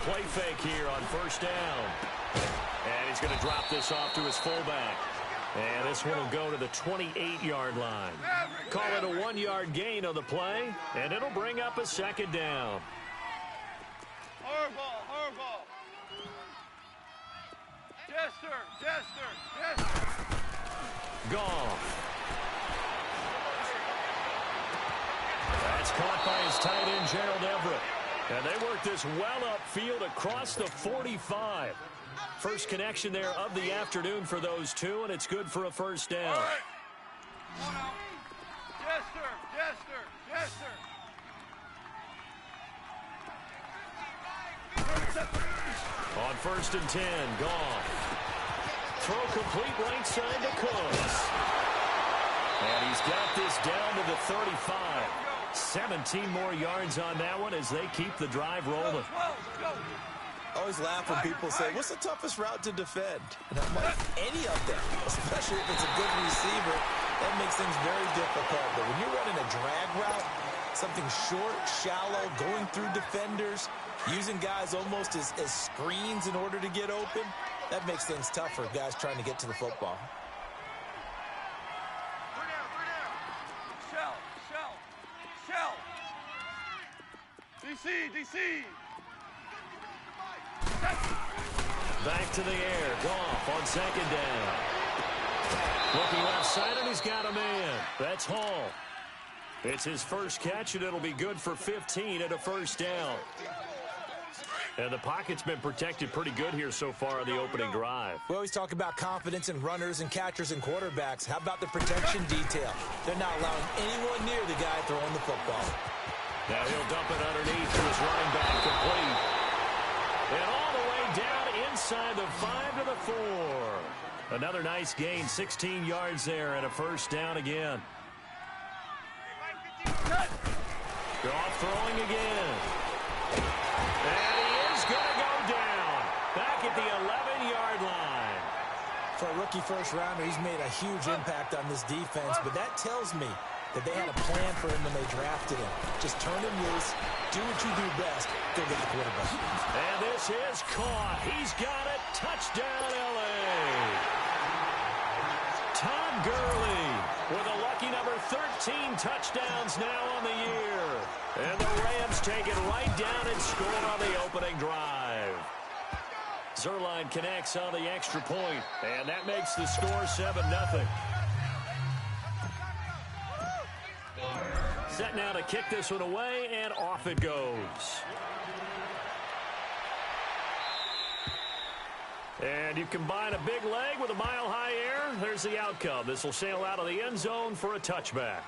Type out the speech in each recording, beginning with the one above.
Play fake here on first down. And he's going to drop this off to his fullback. And this one will go to the 28-yard line. Call it a 1-yard gain on the play, and it'll bring up a second down. Horrible, horrible. Yes, sir. Yes, sir. Yes, sir. Goff. That's caught by his tight end, Gerald Everett. And they work this well upfield across the 45. First connection there of the afternoon for those two, and it's good for a first down. All right. Come on out. Yes, sir. Yes, sir. Yes, sir. On first and 10, Goff. Throw complete right side to Cooks. And he's got this down to the 35. 17 more yards on that one as they keep the drive rolling. I always laugh when people say, what's the toughest route to defend? And I'm like, any of them, especially if it's a good receiver, that makes things very difficult. But when you're running a drag route, something short, shallow, going through defenders, using guys almost as screens in order to get open, that makes things tough for guys trying to get to the football. Shell. DC. Back to the air. Goff on second down. Looking left side, and he's got a man. That's Hall. It's his first catch, and it'll be good for 15 at a first down. And the pocket's been protected pretty good here so far on the opening drive. We always talk about confidence in runners and catchers and quarterbacks. How about the protection detail? They're not allowing anyone near the guy throwing the football. Now he'll dump it underneath to his running back, complete. And all the way down inside the 5 to the 4. Another nice gain, 16 yards there and a first down again. Goff throwing again. And he is going to go down. Back at the 11-yard line. For a rookie first rounder, he's made a huge impact on this defense, but that tells me that they had a plan for him when they drafted him. Just turn him loose, do what you do best, go get the quarterback. And this is caught. He's got it. Touchdown, L.A. Todd Gurley with a lucky number 13 touchdowns now on the year. And the Rams take it right down and score on the opening drive. Zerline connects on the extra point, and that makes the score 7-0. Set now to kick this one away, and off it goes. And you combine a big leg with a mile-high air, there's the outcome. This will sail out of the end zone for a touchback.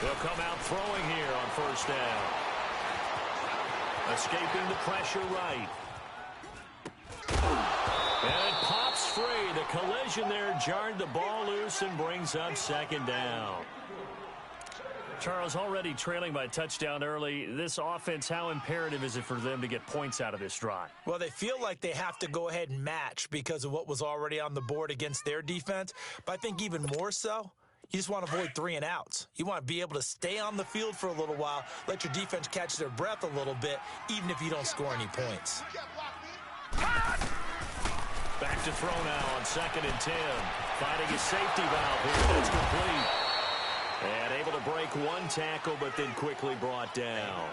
They'll come out throwing here on first down. Escaping the pressure right. And it pops free. The collision there jarred the ball loose and brings up second down. Charles, already trailing by touchdown early. This offense, how imperative is it for them to get points out of this drive? Well, they feel like they have to go ahead and match because of what was already on the board against their defense. But I think even more so, you just want to avoid 3 and outs. You want to be able to stay on the field for a little while, let your defense catch their breath a little bit, even if you don't score any points. Back to throw now on second and 10. Finding his safety valve here. That's complete. And able to break one tackle, but then quickly brought down.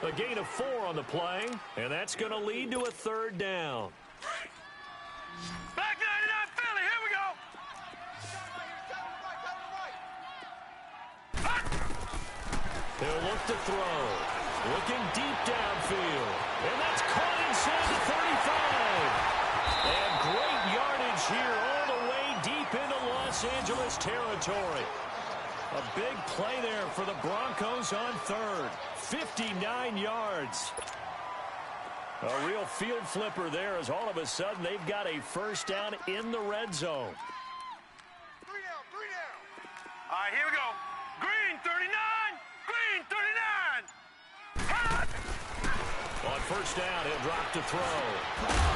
A gain of 4 on the play, and that's going to lead to a third down. Back 99 Philly, here we go. He'll look to throw. Looking deep downfield. And that's caught inside the 35. And great yardage here all the way deep into Los Angeles territory. A big play there for the Broncos on third. 59 yards. A real field flipper there as all of a sudden they've got a first down in the red zone. 3 down. All right, here we go. Green 39. Green 39. On first down. He'll drop to throw.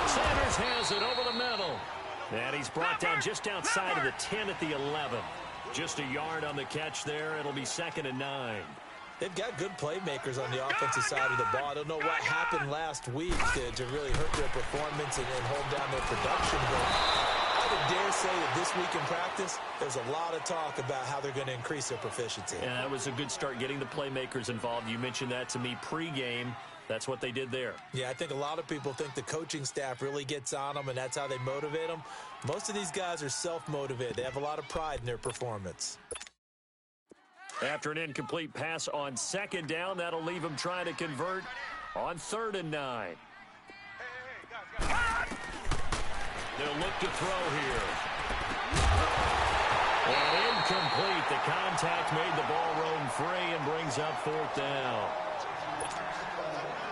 Sanders has it over the middle. And he's brought down just outside of the 10 at the 11. Just a yard on the catch there. It'll be 2nd and 9. They've got good playmakers on the offensive side of the ball. I don't know what happened last week to really hurt their performance and hold down their production. But I would dare say that this week in practice, there's a lot of talk about how they're going to increase their proficiency. And that was a good start, getting the playmakers involved. You mentioned that to me pregame. That's what they did there. Yeah, I think a lot of people think the coaching staff really gets on them, and that's how they motivate them. Most of these guys are self-motivated. They have a lot of pride in their performance. After an incomplete pass on 2nd down, that'll leave them trying to convert on 3rd and 9. They'll look to throw here. And incomplete. The contact made the ball roam free and brings up 4th down.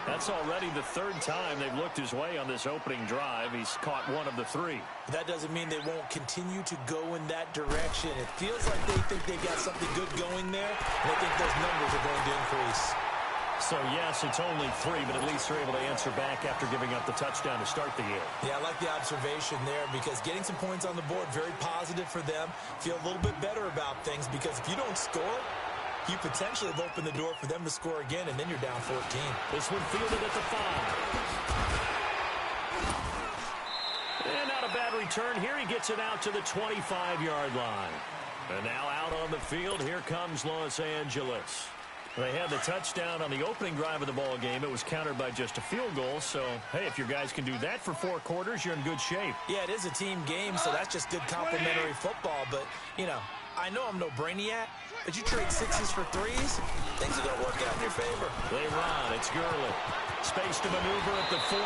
That's already the 3rd time they've looked his way on this opening drive. He's caught 1 of the 3. That doesn't mean they won't continue to go in that direction. It feels like they think they've got something good going there, and I think those numbers are going to increase. So, yes, it's only 3, but at least they're able to answer back after giving up the touchdown to start the game. Yeah, I like the observation there because getting some points on the board, very positive for them. Feel a little bit better about things because if you don't score, you potentially have opened the door for them to score again, and then you're down 14. This one fielded at the 5. And not a bad return here. He gets it out to the 25-yard line. And now out on the field, here comes Los Angeles. They had the touchdown on the opening drive of the ball game. It was countered by just a field goal. So, hey, if your guys can do that for 4 quarters, you're in good shape. Yeah, it is a team game, so that's just good complementary football. But, you know, I know I'm no brainiac, but you trade 6s for 3s, things are going to work out in your favor. They run. It's Gurley. Space to maneuver at the 40.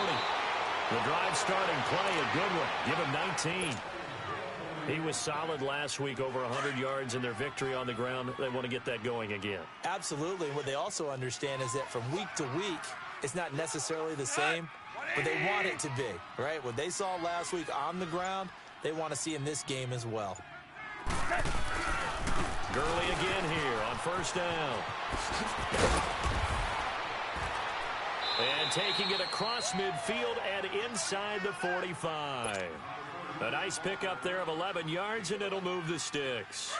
The drive starting play, a good one. Give him 19. He was solid last week, over 100 yards in their victory on the ground. They want to get that going again. Absolutely. What they also understand is that from week to week, it's not necessarily the same, but they want it to be, right? What they saw last week on the ground, they want to see in this game as well. Gurley again here on 1st down. And taking it across midfield and inside the 45. A nice pickup there of 11 yards, and it'll move the sticks.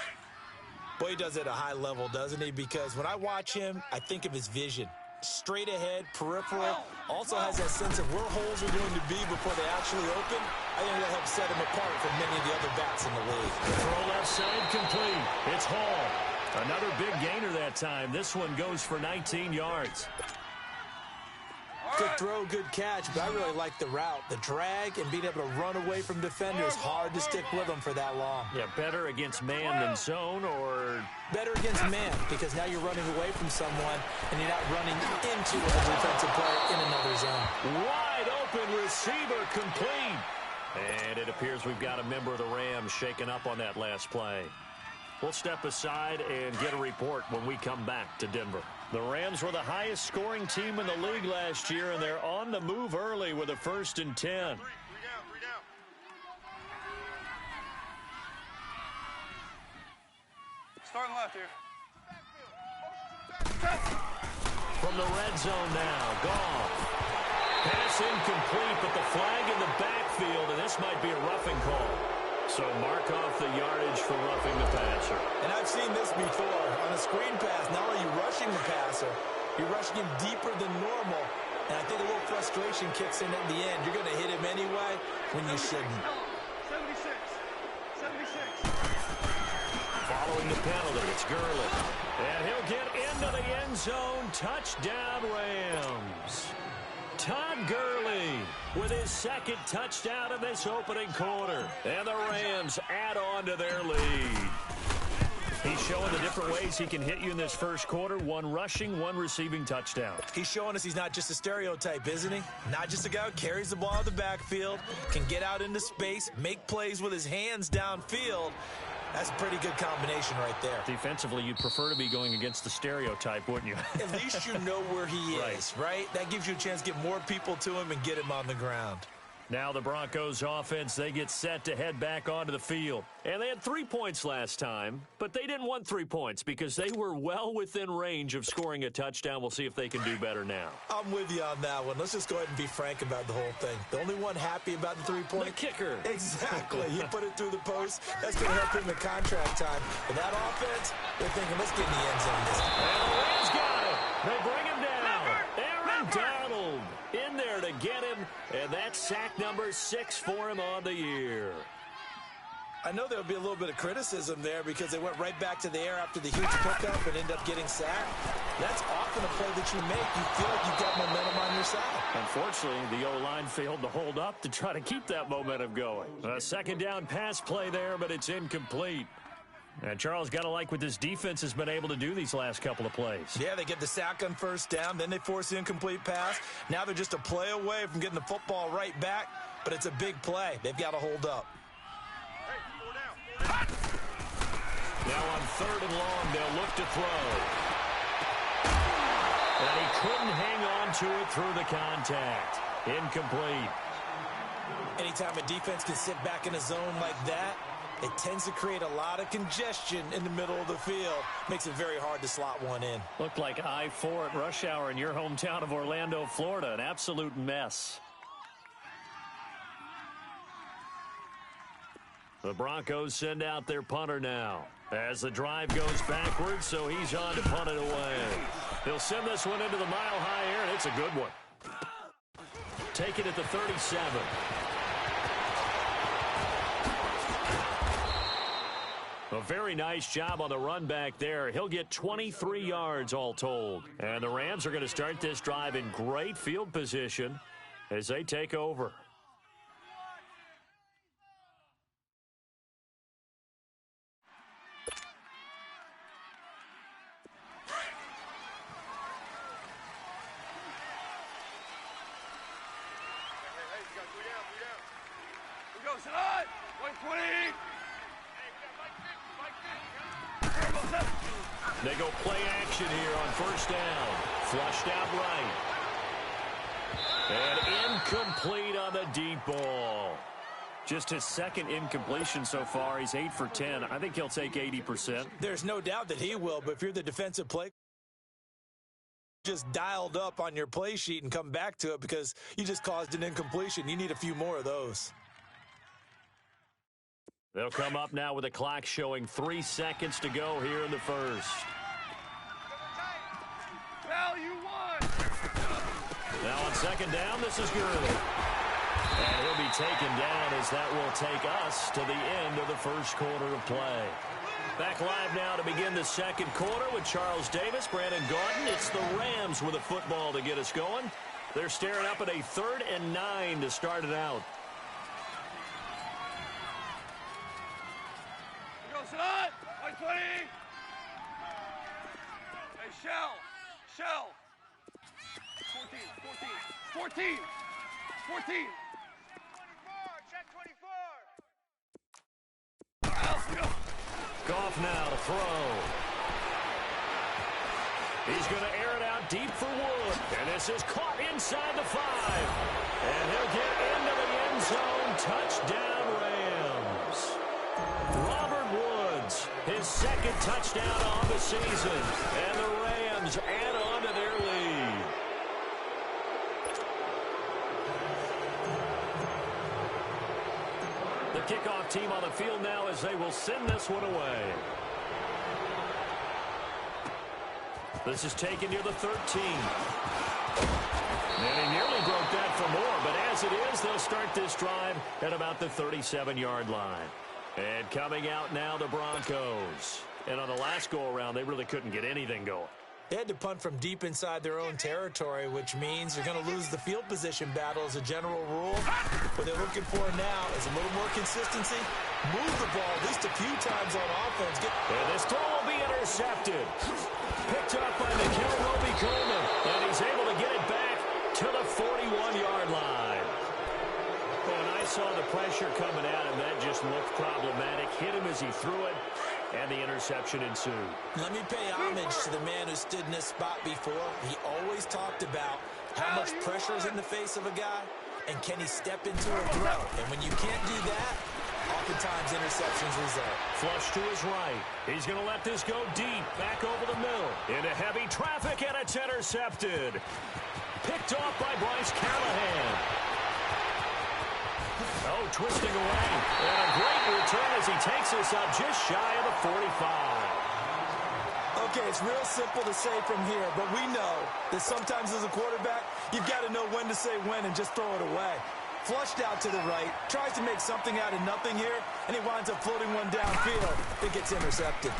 Boy, he does it at a high level, doesn't he? Because when I watch him, I think of his vision. Straight ahead, peripheral, also has that sense of where holes are going to be before they actually open. I think that'll help set him apart from many of the other backs in the league. Throw left side complete. It's Hall. Another big gainer that time. This one goes for 19 yards. Good throw, good catch, but I really like the route. The drag and being able to run away from defenders, hard to stick with them for that long. Yeah, better against man than zone, or better against man, because now you're running away from someone and you're not running into a defensive player in another zone. Wide open receiver complete. And it appears we've got a member of the Rams shaken up on that last play. We'll step aside and get a report when we come back to Denver. The Rams were the highest scoring team in the league last year, and they're on the move early with a 1st and 10. Three down. Starting left here. From the red zone now, Goff. Pass incomplete, but the flag in the backfield, and this might be a roughing call. So mark off the yardage for roughing the passer. And I've seen this before. On a screen pass, not only are you rushing the passer, you're rushing him deeper than normal. And I think a little frustration kicks in at the end. You're going to hit him anyway when you shouldn't. 76. Following the penalty, it's Gurley. And he'll get into the end zone. Touchdown, Rams. Todd Gurley with his 2nd touchdown in this opening quarter. And the Rams add on to their lead. He's showing the different ways he can hit you in this first quarter. 1 rushing, 1 receiving touchdown. He's showing us he's not just a stereotype, isn't he? Not just a guy who carries the ball out of the backfield, can get out into space, make plays with his hands downfield. That's a pretty good combination right there. Defensively, you'd prefer to be going against the stereotype, wouldn't you? At least you know where he is, right? That gives you a chance to get more people to him and get him on the ground. Now the Broncos offense, they get set to head back onto the field. And they had 3 points last time, but they didn't want 3 points because they were well within range of scoring a touchdown. We'll see if they can do better now. I'm with you on that one. Let's just go ahead and be frank about the whole thing. The only one happy about the 3-point? The kicker. Exactly. He put it through the post. That's going to help him in contract time. But that offense, they're thinking, let's get in the end zone this time. And the Rams got him. They bring him down. Aaron Donald in there to get him, and that's sack number 6 for him on the year. I know there'll be a little bit of criticism there because they went right back to the air after the huge pickup and end up getting sacked. That's often a play that you make. You feel like you've got momentum on your side. Unfortunately, the O-line failed to hold up to try to keep that momentum going. A second down pass play there, but it's incomplete. And Charles, got to like what this defense has been able to do these last couple of plays. Yeah, they get the sack on first down, then they force the incomplete pass. Now they're just a play away from getting the football right back, but it's a big play. They've got to hold up. Now on 3rd and long, they'll look to throw. And he couldn't hang on to it through the contact. Incomplete. Anytime a defense can sit back in a zone like that, it tends to create a lot of congestion in the middle of the field. Makes it very hard to slot one in. Looked like I-4 at rush hour in your hometown of Orlando, Florida. An absolute mess. The Broncos send out their punter now as the drive goes backwards, so he's on to punt it away. He'll send this one into the mile-high air, and it's a good one. Take it at the 37. A very nice job on the run back there. He'll get 23 yards all told. And the Rams are going to start this drive in great field position as they take over. They go play action here on first down. Flushed out right. And incomplete on the deep ball. Just his second incompletion so far. He's 8 for 10. I think he'll take 80%. There's no doubt that he will, but if you're the defensive play, just dialed up on your play sheet and come back to it because you just caused an incompletion. You need a few more of those. They'll come up now with a clock showing 3 seconds to go here in the first. Well, you won. Now on second down, this is good. And he'll be taken down as that will take us to the end of the first quarter of play. Back live now to begin the second quarter with Charles Davis, Brandon Gordon. It's the Rams with a football to get us going. They're staring up at a 3rd and 9 to start it out. Son, 120. Hey, Shell. 14. 24, check 24. Goff now to throw. He's going to air it out deep for Wood. And this is caught inside the 5. And he'll get into the end zone. Touchdown, Rams. Robert Woods, his second touchdown on the season. And the Rams add on to their lead. The kickoff team on the field now as they will send this one away. This is taken near the 13. And he nearly broke that for more, but as it is, they'll start this drive at about the 37-yard line. And coming out now, the Broncos. And on the last go-around, they really couldn't get anything going. They had to punt from deep inside their own territory, which means they're going to lose the field position battle as a general rule. What they're looking for now is a little more consistency. Move the ball at least a few times on offense. And this throw will be intercepted. Picked up by Nikhil Roby-Coleman. And he's able to get it back to the 41-yard line. When I saw the pressure coming at him, that just looked problematic. Hit him as he threw it. And the interception ensued. Let me pay homage to the man who stood in this spot before. He always talked about how much pressure is in the face of a guy. and can he step into a throw? And when you can't do that, oftentimes interceptions result. Flush to his right. He's going to let this go deep, back over the middle. Into heavy traffic, and it's intercepted. Picked off by Bryce Callahan. Oh, twisting away. And a great return as he takes us up just shy of the 45. Okay, it's real simple to say from here, but we know that sometimes as a quarterback, you've got to know when to say when and just throw it away. Flushed out to the right, tries to make something out of nothing here, and he winds up floating one downfield that gets intercepted.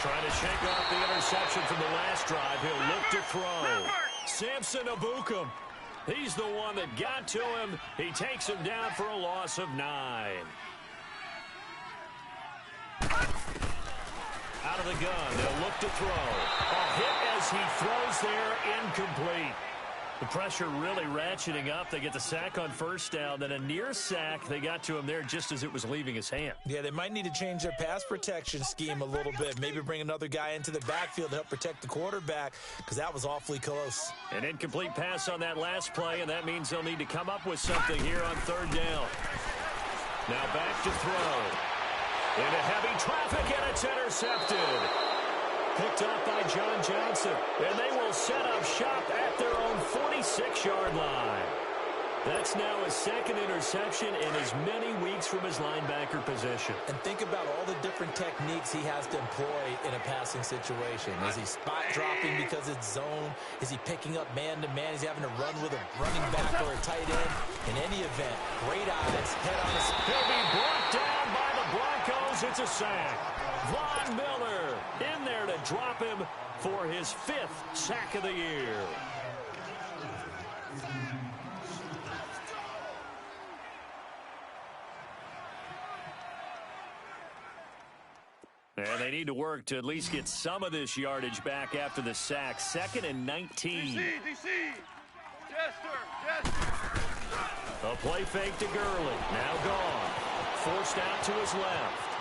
Trying to shake off the interception from the last drive. He'll look to throw. Samson Abukum. He's the one that got to him. He takes him down for a loss of 9. Out of the gun, they'll look to throw. A hit as he throws there, incomplete. The pressure really ratcheting up. They get the sack on first down, then a near sack. They got to him there just as it was leaving his hand. Yeah, they might need to change their pass protection scheme a little bit. Maybe bring another guy into the backfield to help protect the quarterback, because that was awfully close. An incomplete pass on that last play, and that means they'll need to come up with something here on third down. Now back to throw. Into heavy traffic, and it's intercepted. Picked up by John Johnson, and they will set up shop at their own 46-yard line. That's now his second interception in as many weeks from his linebacker position. And think about all the different techniques he has to employ in a passing situation. Is he spot dropping because it's zone? Is he picking up man-to-man? Is he having to run with a running back or a tight end? In any event, great eyes, head on his... He'll be brought down by the Broncos. It's a sack. Von Miller in there to drop him for his 5th sack of the year. And they need to work to at least get some of this yardage back after the sack. 2nd and 19. DC! Jester! A play fake to Gurley. Now gone. Forced out to his left.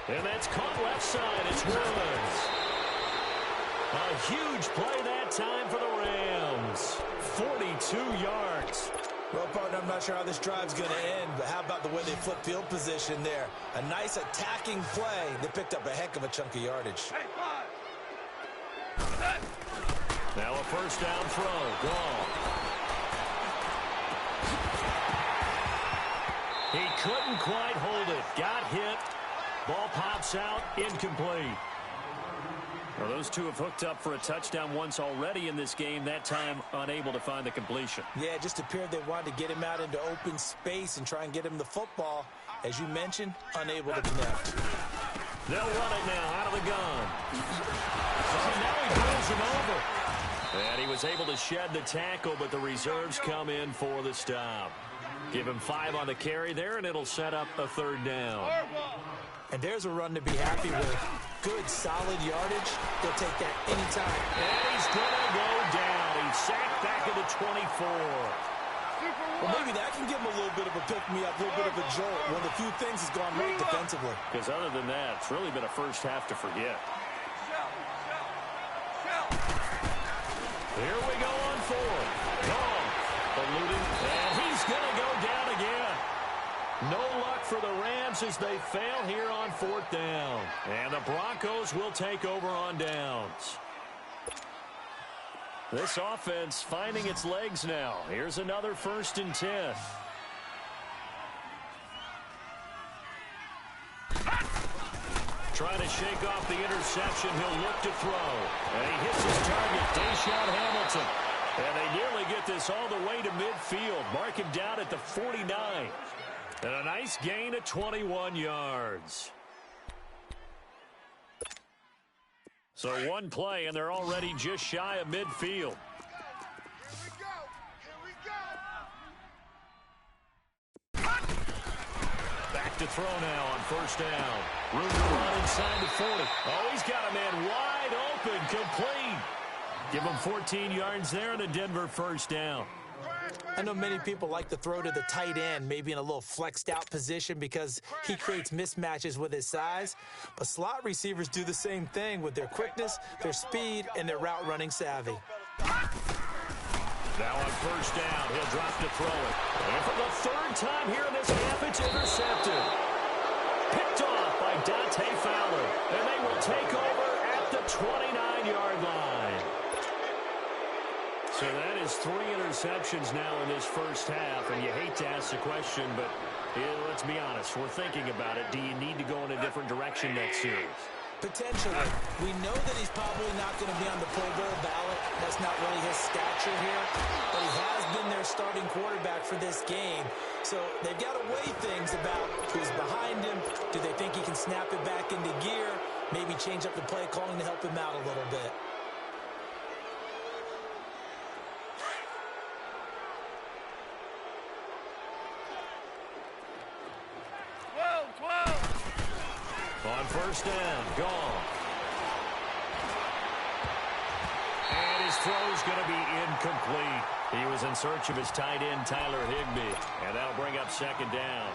And that's caught left side. It's Orleans. A huge play that time for the Rams. 42 yards. Well, partner, I'm not sure how this drive's going to end, but how about the way they flip field position there? A nice attacking play. They picked up a heck of a chunk of yardage. Hey, 5. Now a first down throw. Gone. He couldn't quite hold it. Got hit. Ball pops out. Incomplete. Well, those two have hooked up for a touchdown once already in this game, that time unable to find the completion. Yeah, it just appeared they wanted to get him out into open space and try and get him the football. As you mentioned, unable to connect. They'll run it now out of the gun. So now he throws him over. And he was able to shed the tackle, but the reserves come in for the stop. Give him 5 on the carry there, and it'll set up a third down. And there's a run to be happy with. Good, solid yardage. They'll take that anytime. And he's going to go down. He's sacked back at the 24. Well, maybe that can give him a little bit of a pick-me-up, a little bit of a jolt. One of the few things has gone right defensively. Because other than that, it's really been a first half to forget. Here we go on 4th. Gone. Eluding. And he's going to go down again. No luck for the Rams as they fail here on 4th down. And the Broncos will take over on downs. This offense finding its legs now. Here's another 1st and 10. Trying to shake off the interception. He'll look to throw. And he hits his target, Deshaun Hamilton. And they nearly get this all the way to midfield. Mark him down at the 49. And a nice gain of 21 yards. So one play, and they're already just shy of midfield. Back to throw now on 1st down. Room to run inside the 40. Oh, he's got a man wide open, complete. Give him 14 yards there and a Denver 1st down. I know many people like to throw to the tight end, maybe in a little flexed out position because he creates mismatches with his size. But slot receivers do the same thing with their quickness, their speed, and their route running savvy. Now on first down, he'll drop to throw it. And for the third time here in this half, it's intercepted. Picked off by Dante Fowler. And they will take over at the 29-yard line. So that is 3 interceptions now in this first half. And you hate to ask the question, but let's be honest. We're thinking about it. Do you need to go in a different direction next series? Potentially. We know that he's probably not going to be on the Pro Bowl ballot. That's not really his stature here. But he has been their starting quarterback for this game. So they've got to weigh things about who's behind him. Do they think he can snap it back into gear? Maybe change up the play calling to help him out a little bit. On first down, gone. And his throw's going to be incomplete. He was in search of his tight end, Tyler Higbee. And that'll bring up second down.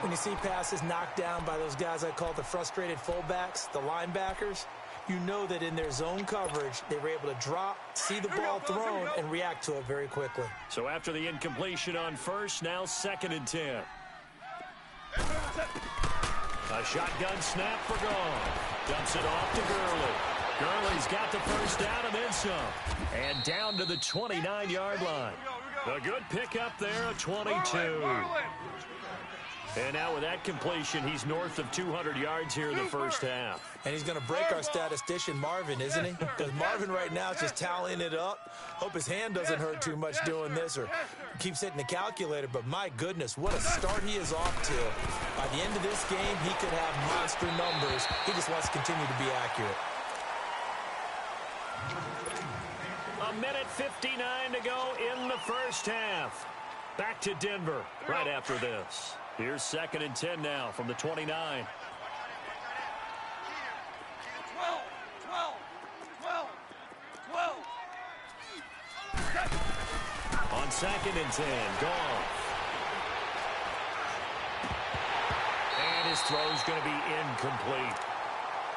When you see passes knocked down by those guys I call the frustrated fullbacks, the linebackers, you know that in their zone coverage, they were able to drop, see the ball thrown, and react to it very quickly. So after the incompletion on first, now 2nd and 10. A shotgun snap for Gone. Dumps it off to Gurley. Gurley's got the first down and then some. And down to the 29-yard line. A good pickup there, a 22. And now with that completion, he's north of 200 yards here in the first half. And he's going to break our statistician, Marvin, isn't he? Because Marvin right now is just tallying it up. Hope his hand doesn't hurt too much doing this or keeps hitting the calculator. But my goodness, what a start he is off to. By the end of this game, he could have monster numbers. He just wants to continue to be accurate. A minute 59 to go in the first half. Back to Denver right after this. Here's 2nd and 10 now from the 29. 12, 12, 12, 12. On 2nd and 10, Goff. And his throw's going to be incomplete.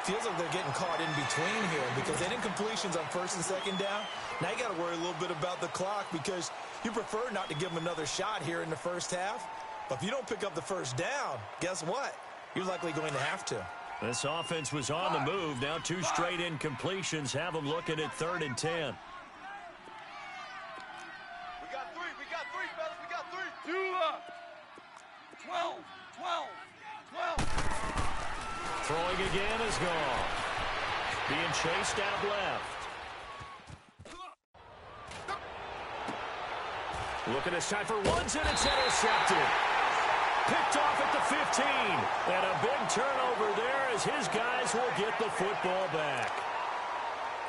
Feels like they're getting caught in between here because they didn't completions on 1st and 2nd down. Now you got to worry a little bit about the clock because you prefer not to give them another shot here in the first half. But if you don't pick up the first down, guess what? You're likely going to have to. This offense was on the move. Now 2 straight incompletions have them looking at 3rd and 10. We got 3, fellas, we got 3. 12, 12, 12. Throwing again is gone. Being chased out left. Looking this time for Woods, and it's intercepted. Picked off at the 15. And a big turnover there as his guys will get the football back.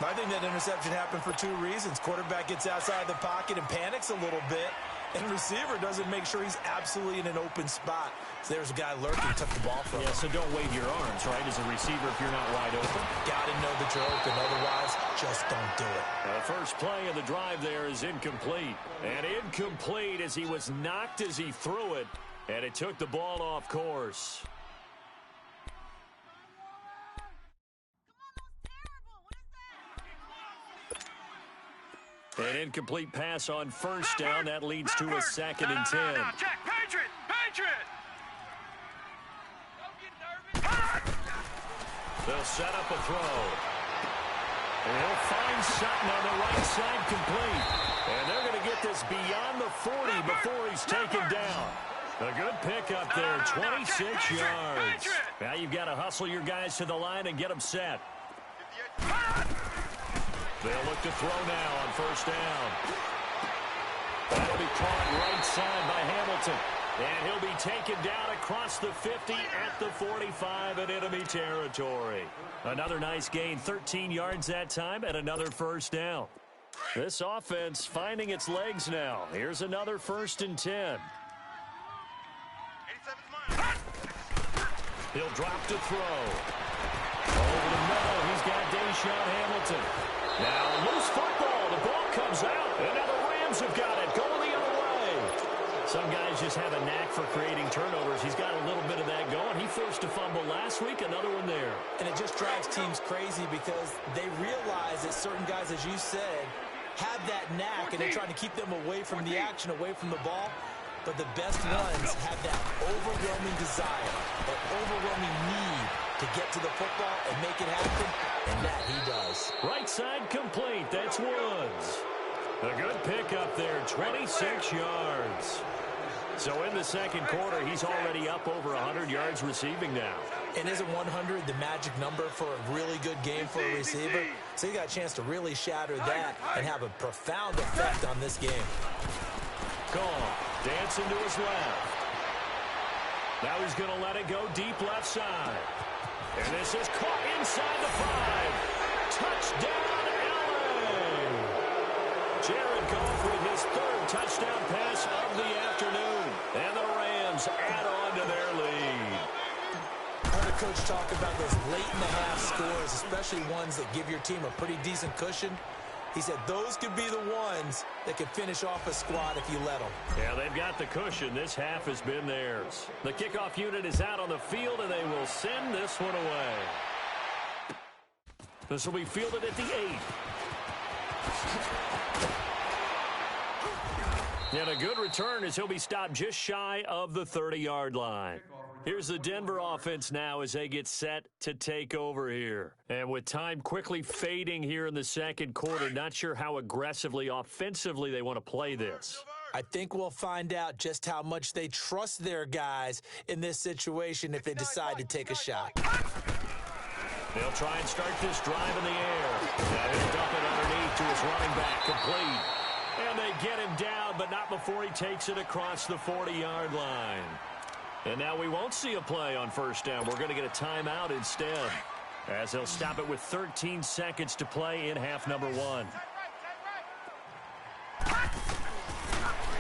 I think that interception happened for 2 reasons. Quarterback gets outside the pocket and panics a little bit. And receiver doesn't make sure he's absolutely in an open spot. So there's a guy lurking, took the ball from him. Yeah, so don't wave your arms, right, as a receiver if you're not wide open. Got to know that you're open. Otherwise, just don't do it. The first play of the drive there is incomplete. And incomplete as he was knocked as he threw it. And it took the ball off course. An incomplete pass on first down. That leads to a 2nd and 10. Check, Patriot! They'll set up a throw. And he'll find Sutton on the right side complete. And they're going to get this beyond the 40 before he's taken down. A good pickup there, 26 yards. Now you've got to hustle your guys to the line and get them set. They'll look to throw now on first down. That'll be caught right side by Hamilton. And he'll be taken down across the 50 at the 45 in enemy territory. Another nice gain, 13 yards that time, and another first down. This offense finding its legs now. Here's another 1st and 10. He'll drop to throw. Over the middle, he's got Deshaun Hamilton. Now, loose football. The ball comes out. And now the Rams have got it. Going the other way. Some guys just have a knack for creating turnovers. He's got a little bit of that going. He forced a fumble last week. Another one there. And it just drives teams crazy because they realize that certain guys, as you said, have that knack, and they're trying to keep them away from the action, away from the ball. But the best ones have that overwhelming desire, that overwhelming need to get to the football and make it happen, and that he does. Right side complete. That's Woods. A good pickup there, 26 yards. So in the second quarter, he's already up over 100 yards receiving now. And isn't 100 the magic number for a really good game for a receiver? So he got a chance to really shatter that and have a profound effect on this game. Call. Dancing to his left. Now he's going to let it go deep left side. And this is caught inside the 5. Touchdown, LA! Jared Goff with his third touchdown pass of the afternoon. And the Rams add on to their lead. I heard a coach talk about those late-in-the-half scores, especially ones that give your team a pretty decent cushion. He said those could be the ones that could finish off a squad if you let them. Yeah, they've got the cushion. This half has been theirs. The kickoff unit is out on the field, and they will send this one away. This will be fielded at the 8. And a good return as he'll be stopped just shy of the 30-yard line. Here's the Denver offense now as they get set to take over here. And with time quickly fading here in the second quarter, not sure how aggressively, offensively they want to play this. I think we'll find out just how much they trust their guys in this situation if they decide to take a shot. They'll try and start this drive in the air. Now he'll dump it underneath to his running back, complete. And they get him down, but not before he takes it across the 40-yard line. And now we won't see a play on first down. We're going to get a timeout instead, as they'll stop it with 13 seconds to play in half number 1.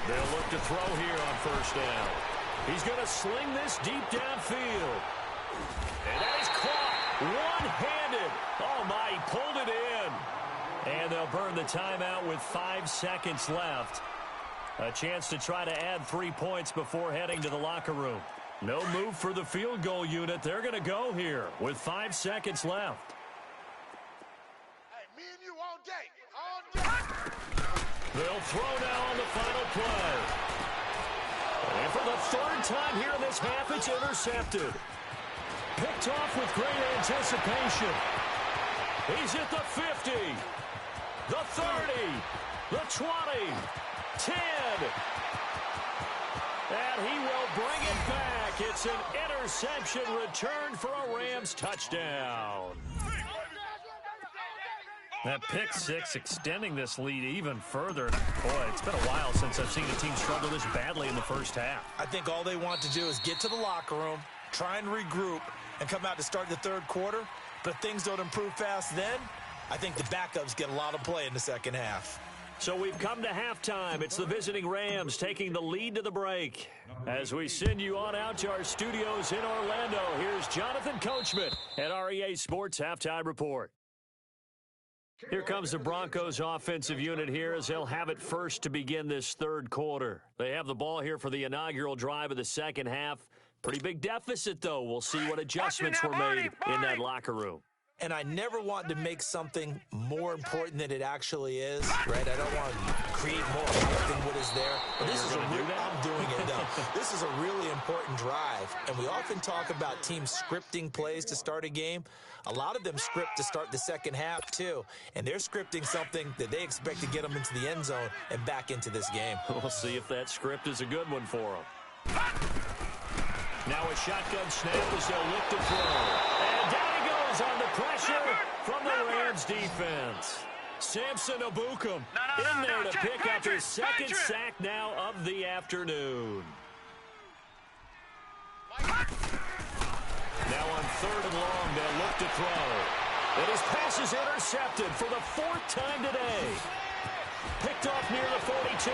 They'll look to throw here on first down. He's going to sling this deep downfield. And that is caught one-handed. Oh, my, he pulled it in. And they'll burn the timeout with 5 seconds left. A chance to try to add 3 points before heading to the locker room. No move for the field goal unit. They're going to go here with 5 seconds left. Hey, me and you all day. All day. They'll throw now on the final play. And for the third time here in this half, it's intercepted. Picked off with great anticipation. He's at the 50, the 30, the 20, 10. And he will bring it back. It's an interception returned for a Rams touchdown. That pick 6 extending this lead even further. Boy, it's been a while since I've seen a team struggle this badly in the first half. I think all they want to do is get to the locker room, try and regroup, and come out to start the third quarter. But if things don't improve fast then, I think the backups get a lot of play in the second half. So we've come to halftime. It's the visiting Rams taking the lead to the break. As we send you on out to our studios in Orlando, here's Jonathan Coachman at REA Sports Halftime Report. Here comes the Broncos offensive unit here as they'll have it first to begin this third quarter. They have the ball here for the inaugural drive of the second half. Pretty big deficit, though. We'll see what adjustments were made in that locker room. And I never want to make something more important than it actually is, right? I don't want to create more hype than what is there. But this is I'm doing it, though. This is a really important drive. And we often talk about teams scripting plays to start a game. A lot of them script to start the second half, too. And they're scripting something that they expect to get them into the end zone and back into this game. We'll see if that script is a good one for them. Now a shotgun snap as they'll look to throw. And down he goes on the pressure from the Rams defense. Samson Ebukam in there to pick up his second sack now of the afternoon. Now on 3rd and long, they'll look to throw. And his pass is intercepted for the 4th time today. Picked off near the 42.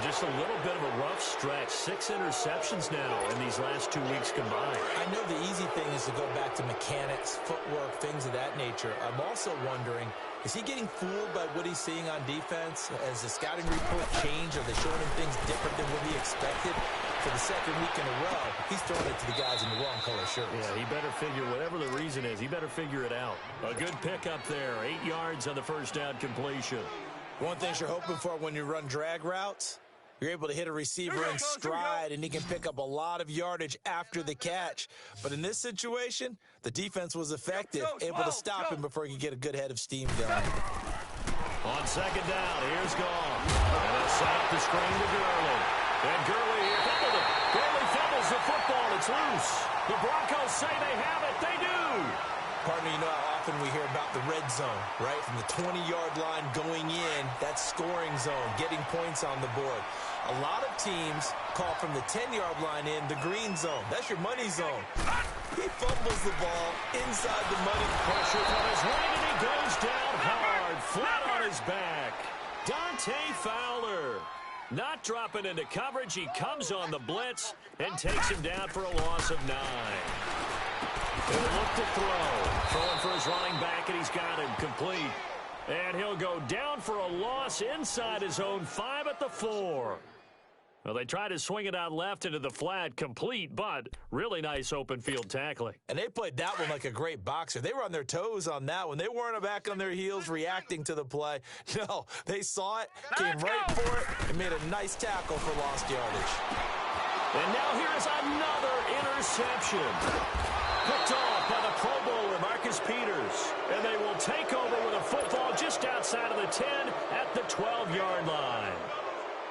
Just a little bit of a rough stretch. 6 interceptions now in these last 2 weeks combined. I know the easy thing is to go back to mechanics, footwork, things of that nature. I'm also wondering, Is he getting fooled by what he's seeing on defense? Has the scouting report changed? Are they showing him things different than what he expected? For the second week in a row, he's throwing it to the guys in the wrong color shirts. Yeah, he better figure, whatever the reason is, he better figure it out. A good pickup there, 8 yards on the first down completion. One thing you're hoping for when you run drag routes, you're able to hit a receiver in stride, and he can pick up a lot of yardage after the catch. But in this situation, the defense was effective, able to stop him before he could get a good head of steam going. On second down, here's Goff. And they'll set up the screen to Gurley. And Gurley fumbled it. Gurley fumbles the football. It's loose. The Broncos say they have it. They do. Partner, you know how often we hear about the red zone, right? From the 20-yard line going in, that's scoring zone, getting points on the board. A lot of teams call from the 10-yard line in the green zone. That's your money zone. He fumbles the ball inside the money. Pressure from his right, and he goes down hard, flat on his back. Dante Fowler. Not dropping into coverage. He comes on the blitz and takes him down for a loss of 9. He'll look to throw. Throwing for his running back, and he's got him complete. And he'll go down for a loss inside his own 5 at the 4. Well, they tried to swing it out left into the flat, complete, but really nice open field tackling. And they played that one like a great boxer. They were on their toes on that one. They weren't back on their heels reacting to the play. No, they saw it, came right for it, and made a nice tackle for lost yardage. And now here is another interception. Picked off by the Pro Bowler, Marcus Peters. And they will take over with a football just outside of the 10 at the 12-yard line.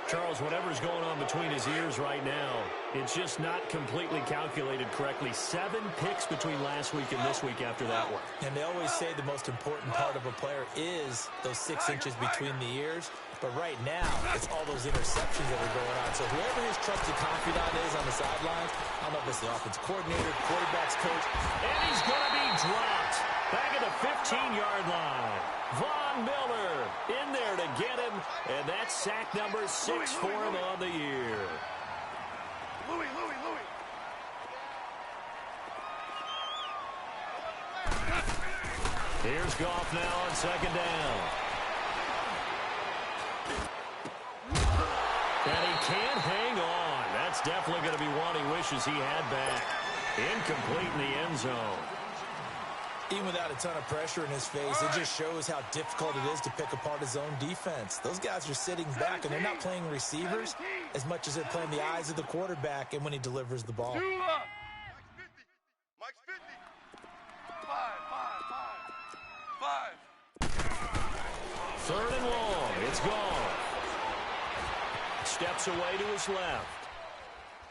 Charles, whatever's going on between his ears right now, it's just not completely calculated correctly. 7 picks between last week and this week after that one. And they always say the most important part of a player is those 6 inches between the ears. But right now, it's all those interceptions that are going on. So whoever his trusted confidant is on the sidelines, I don't know if it's the offensive coordinator, quarterback's coach. And he's going to be dropped back at the 15-yard line. Von Miller in there to get him, and that's sack number 6 for him on the year. Louis. Here's Goff now on second down. And he can't hang on. That's definitely going to be one he wishes he had back. Incomplete in the end zone. Even without a ton of pressure in his face, it just shows how difficult it is to pick apart his own defense. Those guys are sitting back, and they're not playing receivers as much as they're playing the eyes of the quarterback and when he delivers the ball. Mike's 50. 5. 3rd and long. It's gone. Steps away to his left.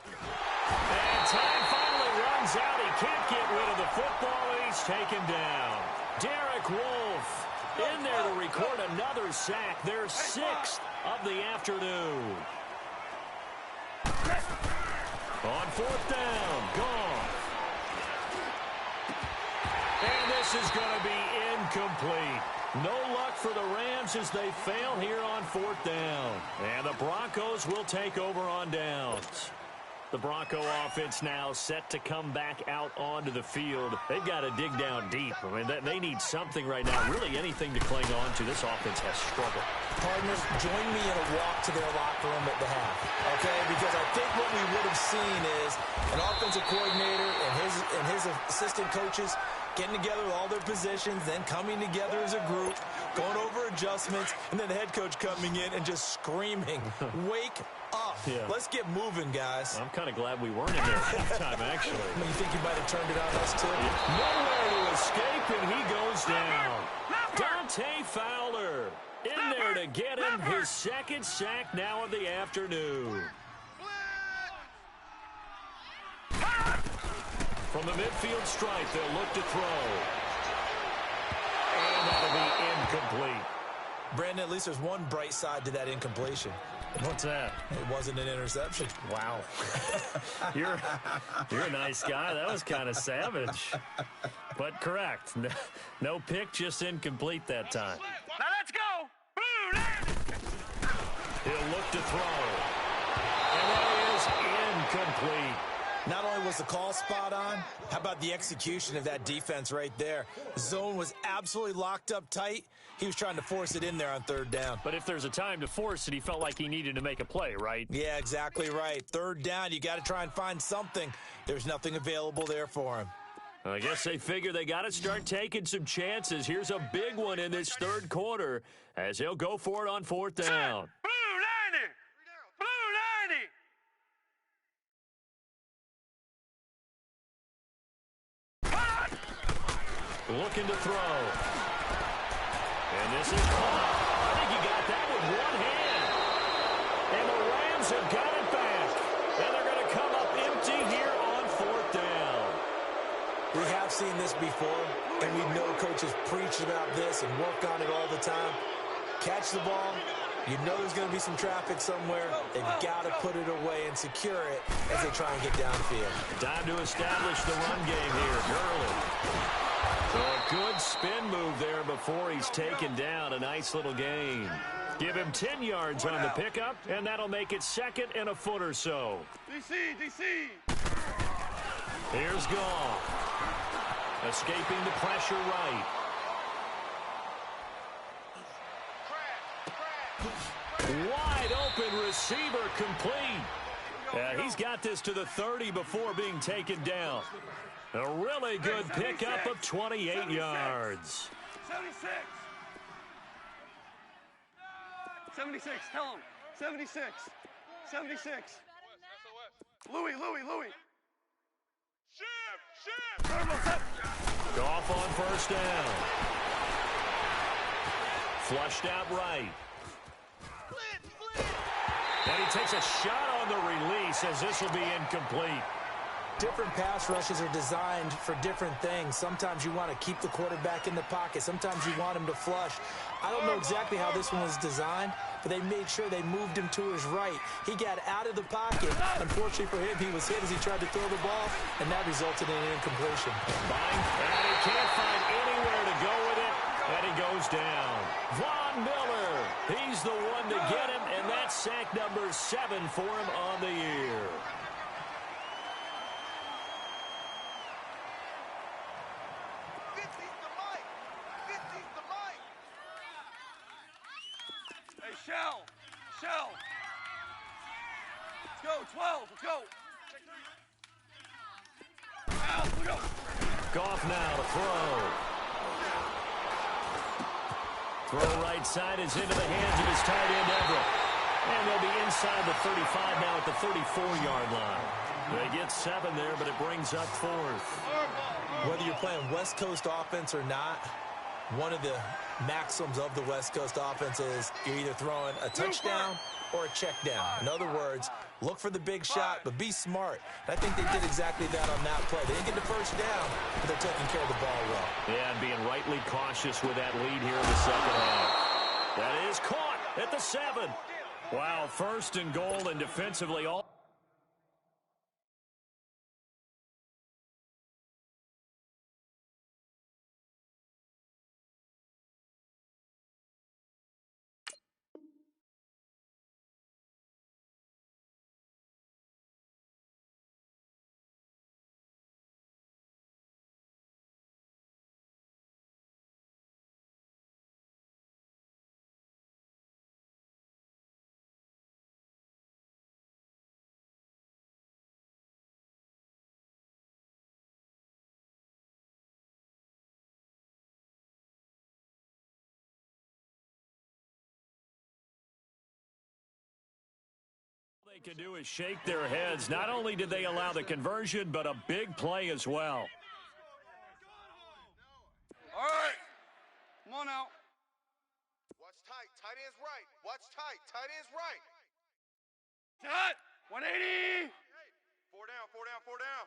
And time finally runs out. He can't get rid of the football, and he's taken down. Derek Wolfe in there to record another sack. Their 6th of the afternoon. On 4th down, Goff. And this is going to be incomplete. No luck for the Rams as they fail here on 4th down. And the Broncos will take over on downs. The Bronco offense now set to come back out onto the field. They've got to dig down deep. I mean, they need something right now, really anything to cling on to. This offense has struggled. Partners, join me in a walk to their locker room at the half, okay? Because I think what we would have seen is an offensive coordinator and his assistant coaches getting together with all their positions, then coming together as a group, going over adjustments, and then the head coach coming in and just screaming, wake up. Yeah. Let's get moving, guys. I'm kind of glad we weren't in there at halftime, actually. I mean, you think you might have turned it on us, too? Nowhere to escape, and he goes down. Dante Fowler in there to get him his 2nd sack now of the afternoon. From the midfield stripe, they'll look to throw. And that'll be incomplete. Brandon, at least there's one bright side to that incompletion. What's that? It wasn't an interception. Wow. You're a nice guy. That was kind of savage. But correct. No pick, just incomplete that time. Now let's go. Boo! He'll look to throw. And that is incomplete. Not only was the call spot on, how about the execution of that defense right there? The zone was absolutely locked up tight. He was trying to force it in there on third down. But if there's a time to force it, he felt like he needed to make a play, right? Yeah, exactly right. Third down, you got to try and find something. There's nothing available there for him. I guess they figure they got to start taking some chances. Here's a big one in this third quarter as he'll go for it on fourth down. Blue 90! Blue 90! Looking to throw. And this is caught. I think he got that with one hand. And the Rams have got it back. And they're going to come up empty here on fourth down. We have seen this before, and we know coaches preach about this and work on it all the time. Catch the ball. You know there's going to be some traffic somewhere. They've got to put it away and secure it as they try and get downfield. Time to establish the run game here. Gurley. So a good spin move there before he's taken down. A nice little gain. Give him 10 yards on the pickup, and that'll make it second and a foot or so. DC! Here's Goff. Escaping the pressure right. Wide open receiver complete. He's got this to the 30 before being taken down. A really good pickup of 28 yards. 76, tell him. 76. Louis. Shift! Goff on first down. Flushed out right. And he takes a shot on the release as this will be incomplete. Different pass rushes are designed for different things. Sometimes you want to keep the quarterback in the pocket. Sometimes you want him to flush. I don't know exactly how this one was designed, but they made sure they moved him to his right. He got out of the pocket. Unfortunately for him, he was hit as he tried to throw the ball, and that resulted in an incompletion. And he can't find anywhere to go with it, and he goes down. Von Miller, he's the one to get him, and that's sack number 7 for him on the year. Shell. Let's go, 12, let's go. Let's go. Goff now to throw. Throw right side is into the hands of his tight end, Everett. And they'll be inside the 35 now at the 34-yard line. They get 7 there, but it brings up 4th. Whether you're playing West Coast offense or not, one of the maxims of the West Coast offense is you're either throwing a touchdown or a check down. In other words, look for the big shot, but be smart. And I think they did exactly that on that play. They didn't get the first down, but they're taking care of the ball well. Yeah, and being rightly cautious with that lead here in the second half. That is caught at the 7. Wow, first and goal, and defensively all. They can do is shake their heads. Not only did they allow the conversion, but a big play as well. All right. Come on now. Watch tight. Tight end's right. Watch tight. Tight end's right. Tight. 180. 4 down, 4 down, 4 down.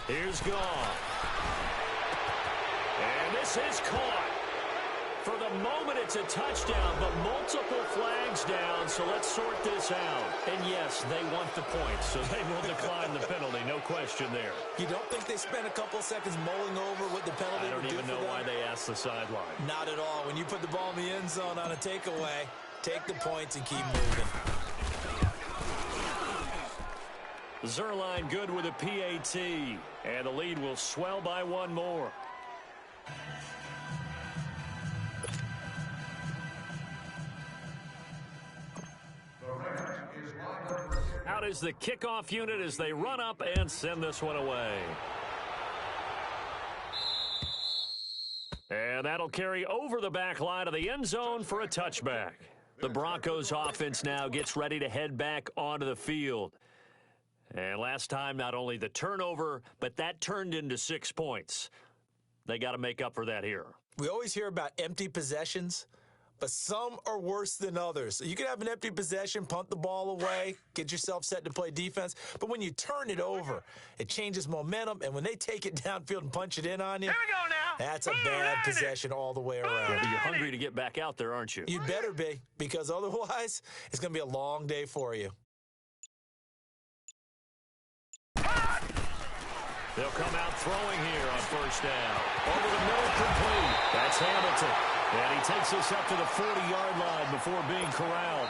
Here's Goff. And this is caught. For the moment, it's a touchdown, but multiple flags down, so let's sort this out. And yes, they want the points, so they will decline the penalty, no question there. You don't think they spent a couple seconds mulling over what the penalty I don't would do even know why they asked the sideline. Not at all. When you put the ball in the end zone on a takeaway, take the points and keep moving. Zerline good with a PAT, and the lead will swell by one more. Out is the kickoff unit as they run up and send this one away. And that'll carry over the back line of the end zone for a touchback. The Broncos offense now gets ready to head back onto the field. And last time, not only the turnover, but that turned into 6 points. They got to make up for that here. We always hear about empty possessions, but some are worse than others. You can have an empty possession, punt the ball away, get yourself set to play defense. But when you turn it over, it changes momentum. And when they take it downfield and punch it in on you, Here we go now. that's a bad possession all the way around. Yeah, but you're hungry to get back out there, aren't you? You'd better be, because otherwise it's going to be a long day for you. They'll come out throwing here on first down. Over the middle, complete. That's Hamilton. And he takes us up to the 40-yard line before being corralled.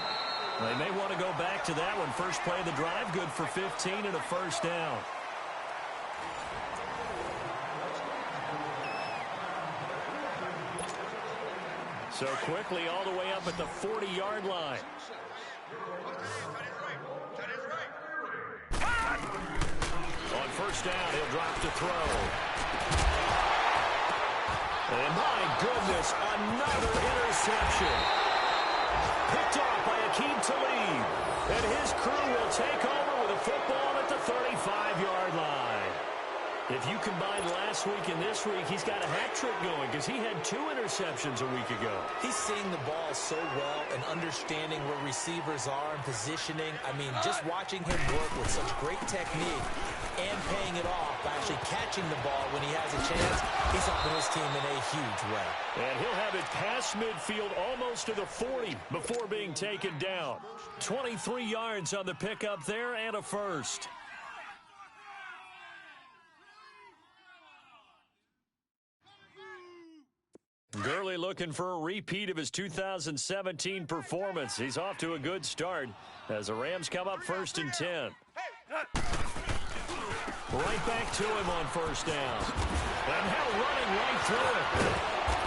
They may want to go back to that one. First play of the drive, good for 15 and a first down. So quickly all the way up at the 40-yard line. On first down, he'll drop to throw. And my goodness, another interception. Picked off by Akeem Talib. And his crew will take over with a football at the 35-yard line. If you combine last week and this week, he's got a hat trick going because he had 2 interceptions a week ago. He's seeing the ball so well and understanding where receivers are and positioning. I mean, just watching him work with such great technique and paying it off by actually catching the ball when he has a chance, he's helping his team in a huge way. And he'll have it past midfield almost to the 40 before being taken down. 23 yards on the pickup there and a first. Gurley looking for a repeat of his 2017 performance. He's off to a good start as the Rams come up first and 10. Right back to him on first down. And now running right through it.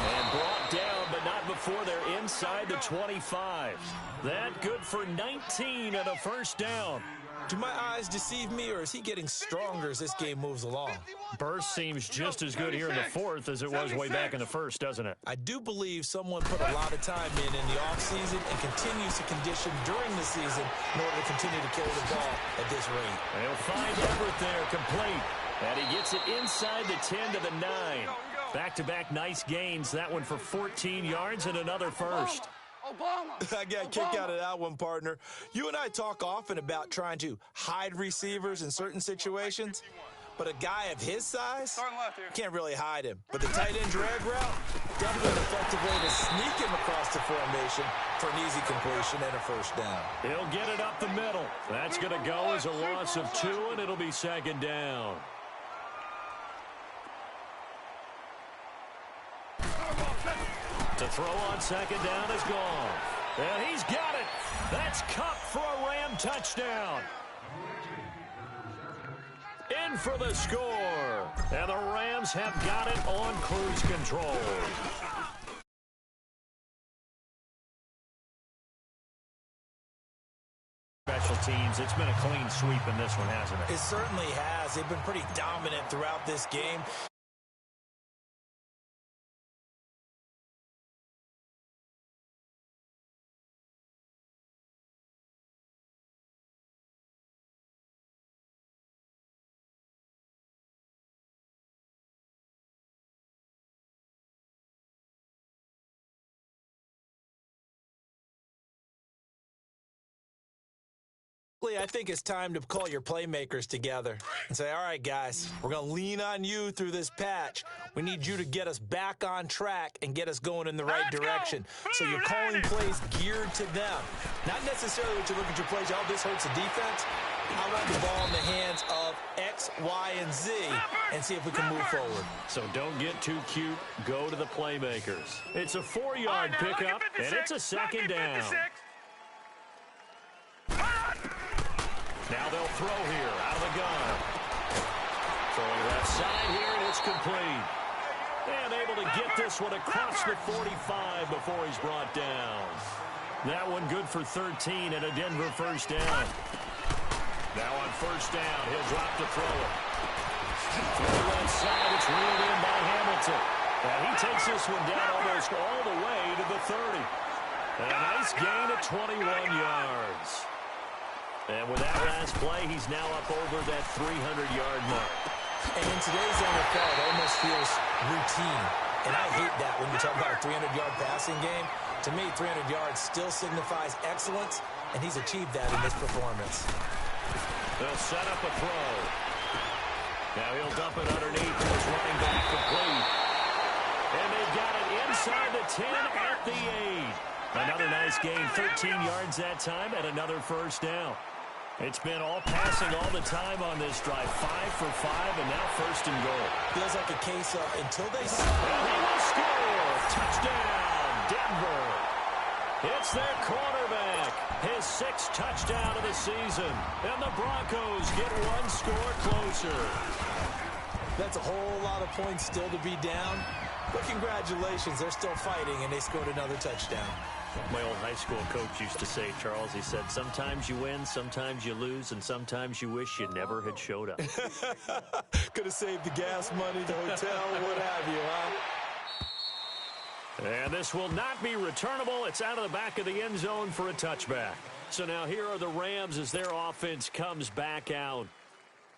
And brought down, but not before they're inside the 25. That good for 19 and a first down. Do my eyes deceive me, or is he getting stronger as this game moves along? Burst seems just as good here in the fourth as it was way back in the first, doesn't it? I do believe someone put a lot of time in the offseason and continues to condition during the season in order to continue to carry the ball at this rate. They'll find Everett there, complete. And he gets it inside the 10 to the 9. Back-to-back nice gains. That one for 14 yards and another first. I got a kick out of that one, partner. You and I talk often about trying to hide receivers in certain situations, but a guy of his size can't really hide him. But the tight end drag route, definitely an effective way to sneak him across the formation for an easy completion and a first down. He'll get it up the middle. That's going to go as a loss of 2, and it'll be second down. To throw on second down is gone. And he's got it. That's Kupp for a Ram touchdown. In for the score. And the Rams have got it on cruise control. Special teams, it's been a clean sweep in this one, hasn't it? It certainly has. They've been pretty dominant throughout this game. I think it's time to call your playmakers together and say, all right, guys, we're going to lean on you through this patch. We need you to get us back on track and get us going in the right direction. So you're calling plays geared to them. Not necessarily what you look at your plays, oh, this hurts the defense. I want the ball in the hands of X, Y, and Z and see if we can move forward. So don't get too cute. Go to the playmakers. It's a 4-yard pickup, and it's a second down. Now they'll throw here out of the gun. Throwing left side here, and it's complete. And able to get this one across the 45 before he's brought down. That one good for 13 and a Denver first down. Now on first down, he'll drop to throw it. Throw left side, it's reeled in by Hamilton. Now he takes this one down almost all the way to the 30. And a nice gain of 21 yards. And with that last play, he's now up over that 300-yard mark. And in today's NFL, it almost feels routine. And I hate that when you talk about a 300-yard passing game. To me, 300 yards still signifies excellence, and he's achieved that in this performance. They'll set up a throw. Now he'll dump it underneath to his running back complete. And they've got it inside the 10 at the 8. Another nice gain, 13 yards that time, and another first down. It's been all passing all the time on this drive. 5 for 5, and now first and goal. Feels like a case of until they... And he will score. Touchdown, Denver. It's their quarterback. His 6th touchdown of the season. And the Broncos get one score closer. That's a whole lot of points still to be down. But congratulations, they're still fighting, and they scored another touchdown. My old high school coach used to say, Charles, he said, sometimes you win, sometimes you lose, and sometimes you wish you never had showed up. Could have saved the gas money, the hotel, what have you, huh? And this will not be returnable. It's out of the back of the end zone for a touchback. So now here are the Rams as their offense comes back out.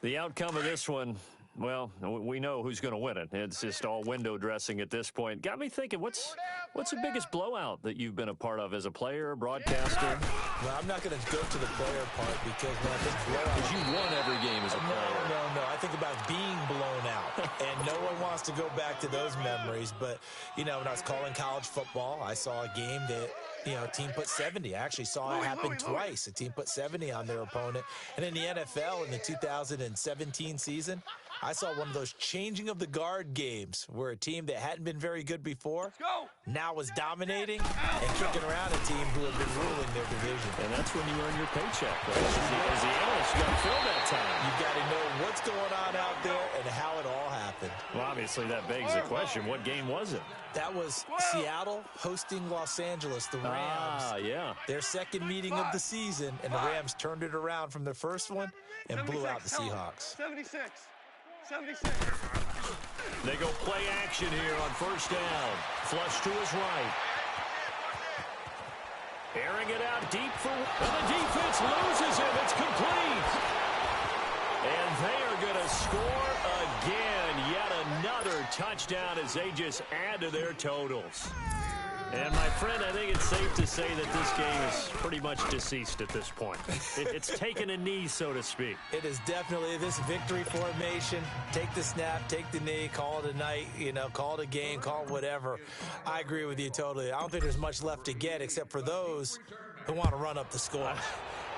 The outcome of this one, well, we know who's going to win it. It's just all window dressing at this point. Got me thinking, what's the biggest blowout that you've been a part of as a player, broadcaster? Well, I'm not going to go to the player part because when I think blowout... Because you won every game as a player. No. I think about being blown out. And no one wants to go back to those memories. But, you know, when I was calling college football, I saw a game that, you know, a team put 70. I actually saw it happen twice. A team put 70 on their opponent. And in the NFL in the 2017 season, I saw one of those changing of the guard games where a team that hadn't been very good before now was dominating and kicking around a team who had been ruling their division. And that's when you earn your paycheck, right? As the analyst, you got to fill that time. You got to know what's going on out there and how it all happened. Well, obviously that begs the question, what game was it? That was Seattle hosting Los Angeles, the Rams. Ah, yeah. Their second meeting of the season, and the Rams turned it around from their first one and blew out the Seahawks. 76. They go play action here on first down. Flush to his right. Airing it out deep for... And the defense loses him. It's complete. And they are going to score again. Yet another touchdown as they just add to their totals. And, my friend, I think it's safe to say that this game is pretty much deceased at this point. It's taken a knee, so to speak. It is definitely this victory formation. Take the snap, take the knee, call it a night, you know, call it a game, call it whatever. I agree with you totally. I don't think there's much left to get except for those who want to run up the score.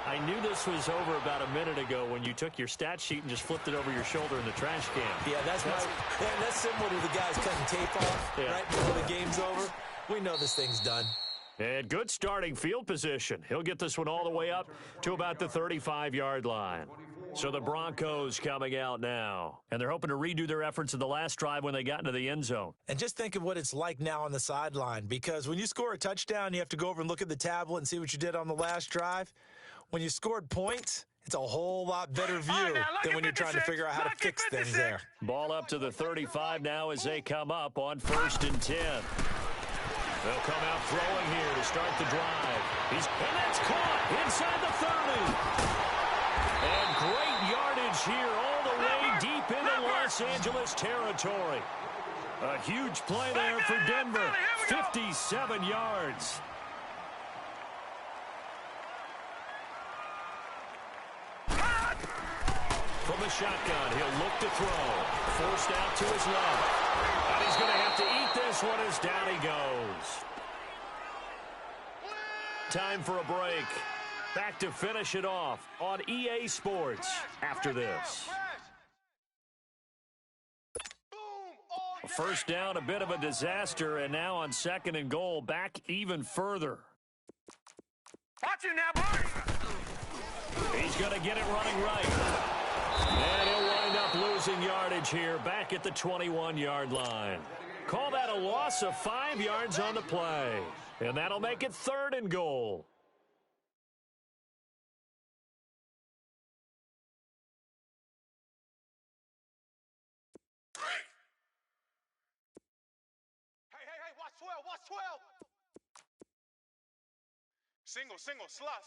I knew this was over about a minute ago when you took your stat sheet and just flipped it over your shoulder in the trash can. Yeah, that's similar to the guys cutting tape off right before the game's over. We know this thing's done. And good starting field position. He'll get this one all the way up to about the 35-yard line. So the Broncos coming out now. And they're hoping to redo their efforts in the last drive when they got into the end zone. And just think of what it's like now on the sideline. Because when you score a touchdown, you have to go over and look at the tablet and see what you did on the last drive. When you scored points, it's a whole lot better view than when you're trying to figure out how to fix things there. Ball up to the 35 now as they come up on 1st and 10. They'll come out throwing here to start the drive. And that's caught inside the 30. And great yardage here all the way deep into Los Angeles territory. A huge play there for Denver. 57 yards. shotgun. He'll look to throw. Forced out to his left. And he's going to have to eat this one as down he goes. Time for a break. Back to finish it off on EA Sports after this. First down, a bit of a disaster, and now on 2nd and goal, back even further. Watch it now, boys. He's going to get it running right. And he'll wind up losing yardage here, back at the 21-yard line. Call that a loss of 5 yards on the play. And that'll make it 3rd and goal. Watch 12. Single, slot.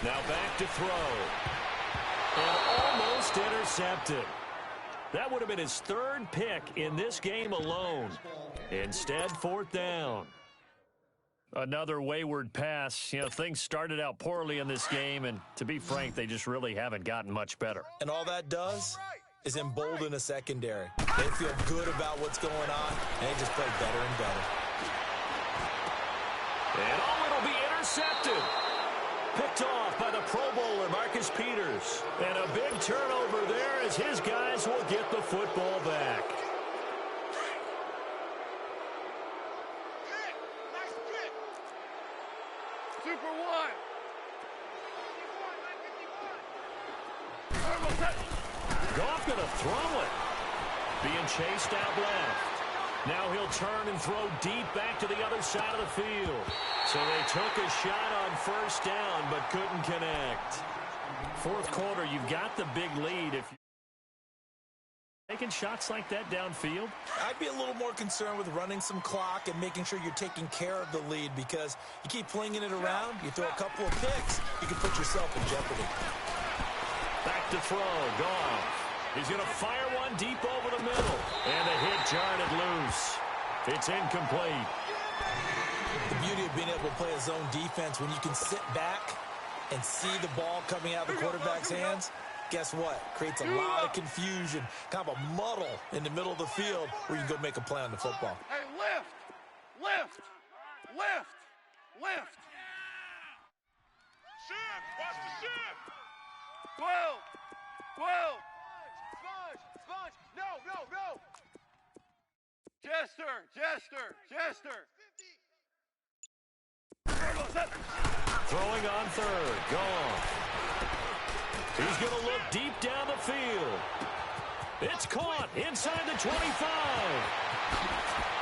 Now back to throw. And almost intercepted. That would have been his 3rd pick in this game alone. Instead, 4th down. Another wayward pass. You know, things started out poorly in this game, and to be frank, they just really haven't gotten much better. And all that does is embolden a secondary. They feel good about what's going on, and they just play better and better. And it'll be intercepted. Picked off by the Pro Bowler, Marcus Peters. And a big turnover there as his guys will get the football back. Nice kick. Super one. Goff going to throw it. Being chased out left. Now he'll turn and throw deep back to the other side of the field. So they took a shot on 1st down but couldn't connect. 4th quarter, you've got the big lead. If you're taking shots like that downfield, I'd be a little more concerned with running some clock and making sure you're taking care of the lead, because you keep flinging it around, you throw a couple of picks, you can put yourself in jeopardy. back to throw. Goff. He's going to fire one deep over the middle. And the hit jarred it loose. It's incomplete. The beauty of being able to play a zone defense, when you can sit back and see the ball coming out of the quarterback's hands, guess what? Creates a lot of confusion, kind of a muddle in the middle of the field where you can go make a play on the football. Hey, lift! Lift! Lift! Lift! Shift! Watch the shift! 12! 12! Sponge! No! Jester! Jester! Jester! Throwing on third. Goff. He's going to look deep down the field. It's caught inside the 25.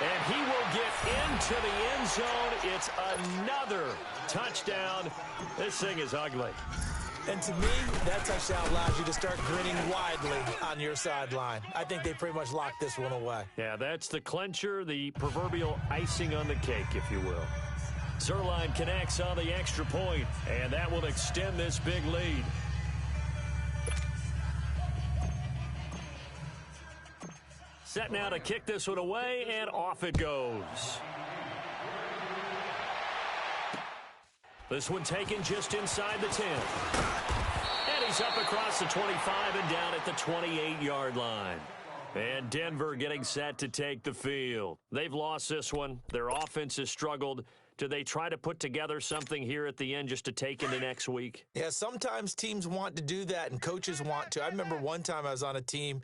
And he will get into the end zone. It's another touchdown. This thing is ugly. And to me, that touchdown allows you to start grinning widely on your sideline. I think they pretty much locked this one away. Yeah, that's the clincher, the proverbial icing on the cake, if you will. Zerline connects on the extra point, and that will extend this big lead. Set now to kick this one away, and off it goes. This one taken just inside the 10. And he's up across the 25 and down at the 28-yard line. And Denver getting set to take the field. They've lost this one. Their offense has struggled. Do they try to put together something here at the end just to take into next week? Yeah, sometimes teams want to do that and coaches want to. I remember one time I was on a team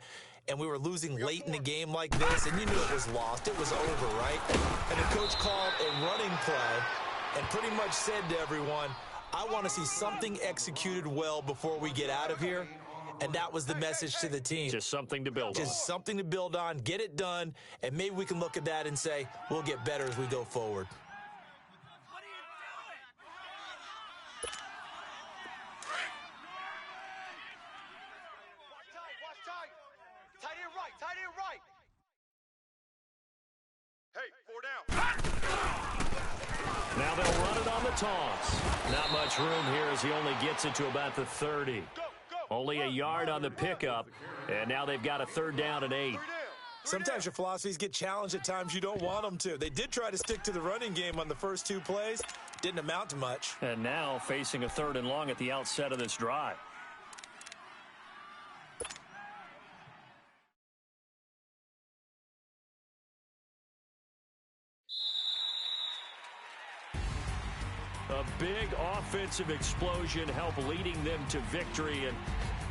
and we were losing late in the game like this, and you knew it was lost. It was over, right? And the coach called a running play and pretty much said to everyone, I want to see something executed well before we get out of here. And that was the message to the team. Just something to build on. Just something to build on, get it done, and maybe we can look at that and say, we'll get better as we go forward. Watch tight. Tight end right. Hey, 4 down. Now they'll run it on the toss. Not much room here as he only gets it to about the 30. Only a yard on the pickup, and now they've got a 3rd down and 8. Sometimes your philosophies get challenged at times you don't want them to. They did try to stick to the running game on the first 2 plays. Didn't amount to much. And now facing a 3rd and long at the outset of this drive. A big offensive explosion helped leading them to victory. And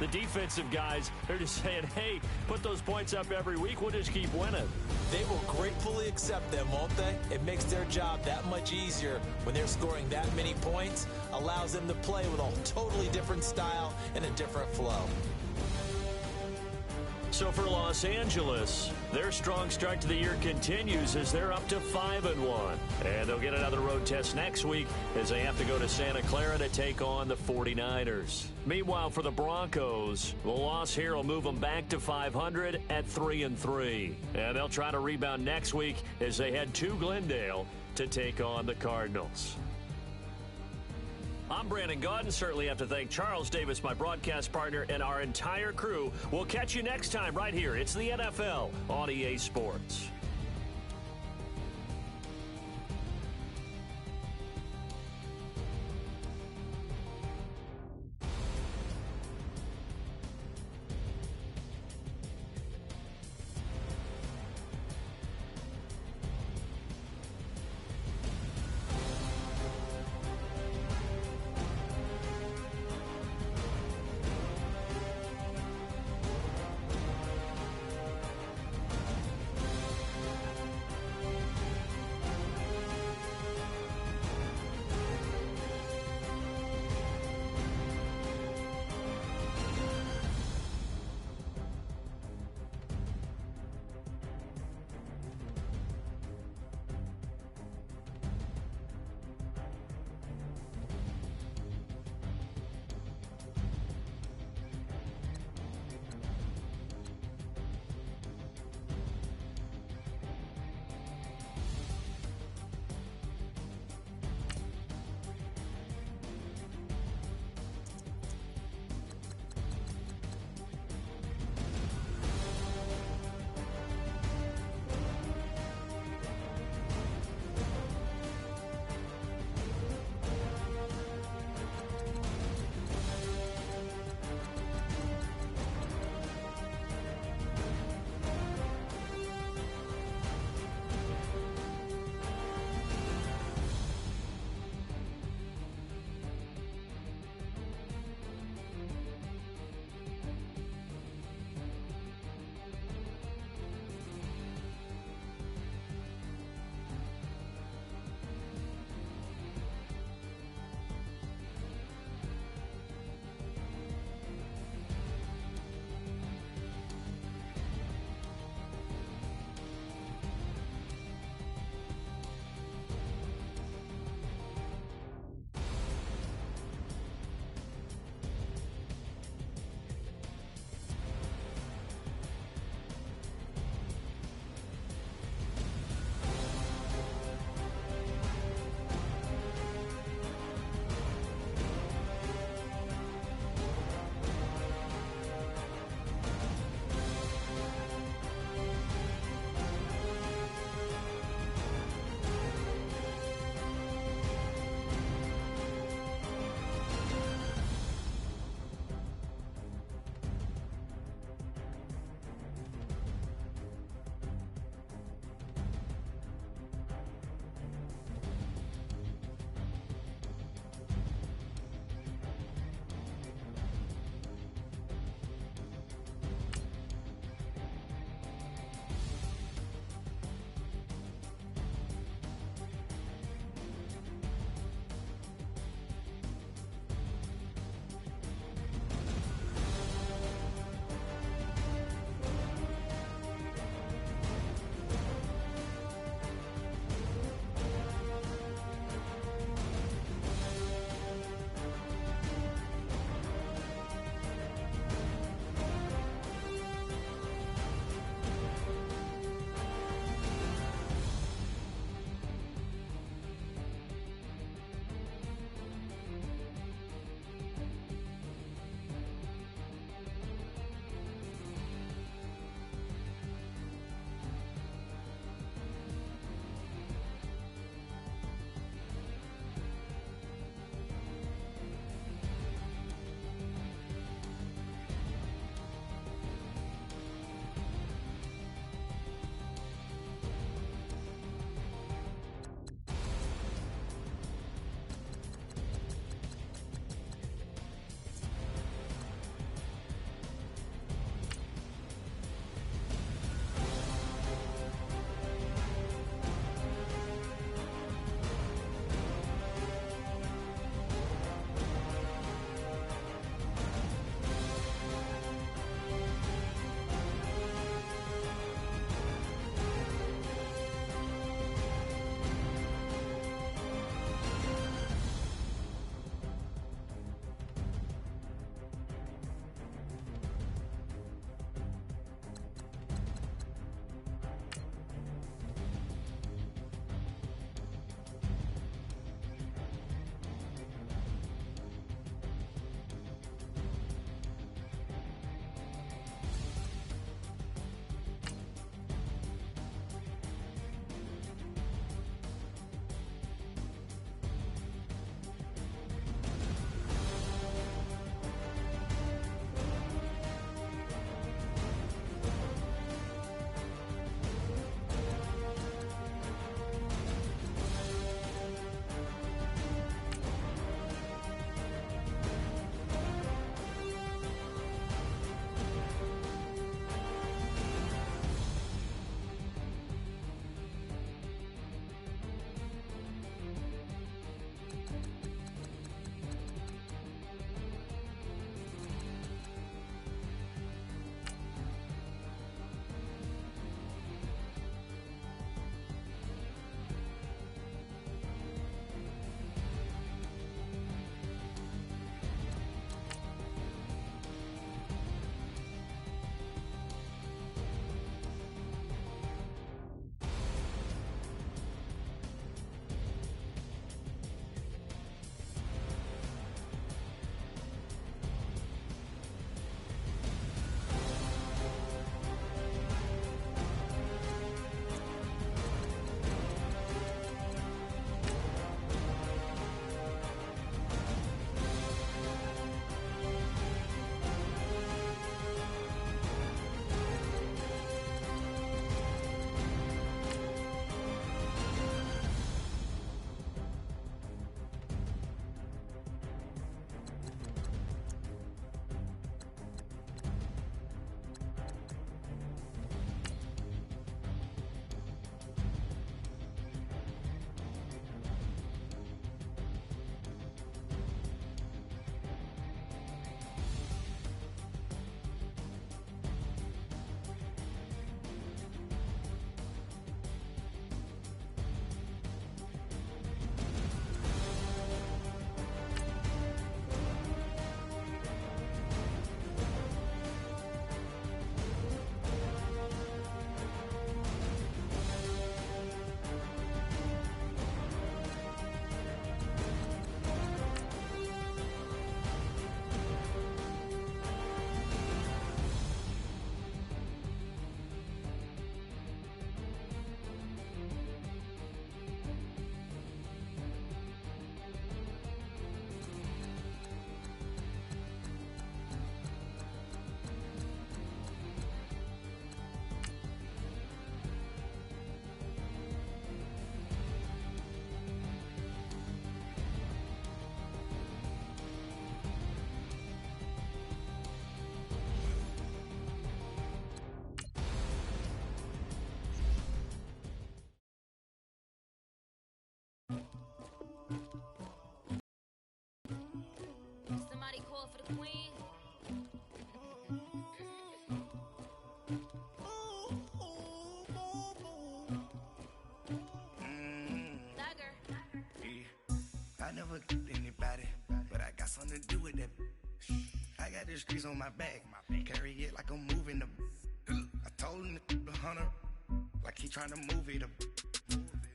the defensive guys, they're just saying, hey, put those points up every week. We'll just keep winning. They will gratefully accept them, won't they? It makes their job that much easier when they're scoring that many points. Allows them to play with a totally different style and a different flow. So for Los Angeles, their strong start to the year continues as they're up to 5-1. And they'll get another road test next week as they have to go to Santa Clara to take on the 49ers. Meanwhile, for the Broncos, the loss here will move them back to 500 at 3-3. And they'll try to rebound next week as they head to Glendale to take on the Cardinals. I'm Brandon Gaudin. Certainly have to thank Charles Davis, my broadcast partner, and our entire crew. We'll catch you next time right here. It's the NFL on EA Sports. Somebody call for the queen. Dagger. Yeah. I never anybody, but I got something to do with that. I got the streets on my back, carry it like I'm moving them. I told him the hunter, like he trying to move it up.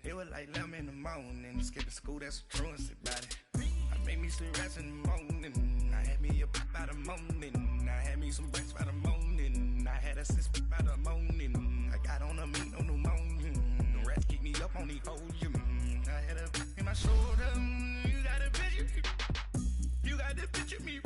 It was like 11 in the morning, skipping school, that's a truancy about it. I made me some rats in the morning, I had me a pop by the morning, I had me some breaks by the morning, I had a sis by the morning, I got on a meat on the morning, the rats keep me up on the podium, I had a in my shoulder, you got a picture me.